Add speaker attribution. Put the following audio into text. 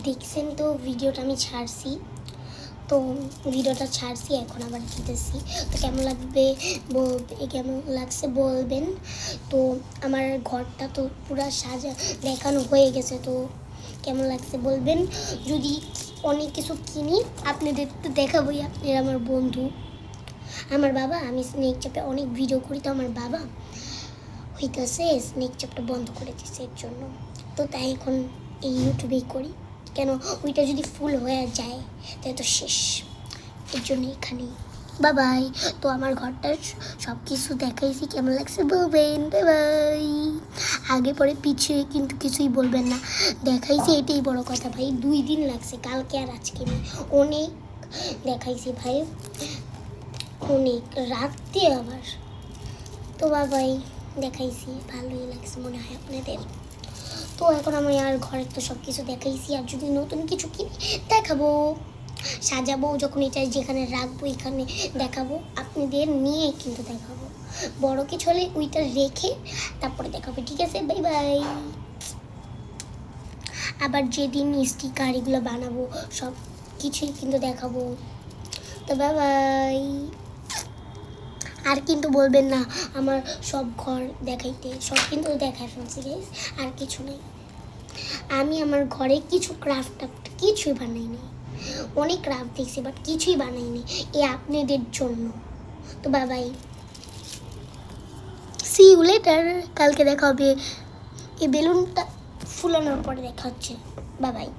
Speaker 1: দেখছেন তো ভিডিওটা আমি ছাড়ছি, তো ভিডিওটা ছাড়ছি এখন আবার দিতেছি। তো কেমন লাগছে বলবেন। তো আমার ঘরটা তো পুরো দেখানো হয়ে গেছে, তো কেমন লাগছে বলবেন। যদি অনেক কিছু কিনি আপনাদের তো দেখাবোই, আপনারা আমার বন্ধু। আমার বাবা, আমি স্নেক চ্যাপে অনেক ভিডিও করি, তো আমার বাবা হইতেছে স্নেক চ্যাপটা বন্ধ করে দিচ্ছে এর জন্য। তো তাই এখন এই ইউটিউবেই করি, কেন ওইটা যদি ফুল হয়ে যায় তাই তো শেষ, এর জন্য এখানেই। বাই। তো আমার ঘরটার সব কিছু দেখাইছি, কেমন লাগছে বলবেন। বাই। আগে পরে পিছিয়ে কিন্তু কিছুই বলবেন না, দেখাইছি এটাই বড় কথা ভাই। 2 দিন লাগছে, কালকে আর আজকে নিয়ে অনেক দেখাইছি ভাই, অনেক রাতে আবার। তো বাবাই, দেখাইছি, ভালোই লাগছে মনে হয় আপনাদের। তো এখন আমি আর ঘরের তো সব কিছু দেখাইছি, আর যদি নতুন কিছু কিনি দেখাবো, সাজাবো, যখন এটা যেখানে রাখবো এখানে দেখাবো, আপনাদের নিয়ে কিন্তু দেখাবো। বড় কিছু হলে ওইটা রেখে তারপরে দেখাবো, ঠিক আছে? Bye bye. আবার যেদিন স্টিকার এগুলো বানাবো সব কিছুই কিন্তু দেখাবো। তো বাই বাই। আর কিন্তু বলবেন না আমার সব ঘর দেখাইতে, সব কিন্তু দেখায় ফেলছি গাইস, আর কিছু নেই। আমি আমার ঘরে কিছু ক্রাফট কিছুই বানাইনি, অনেক ক্রাফট দেখছি বাট কিছুই বানাইনি, এই আপনাদের জন্য। তো বাই, সি ইউ লেটার। কালকে দেখা হবে, এই বেলুনটা ফুলানোর পরে দেখা হচ্ছে। বাই।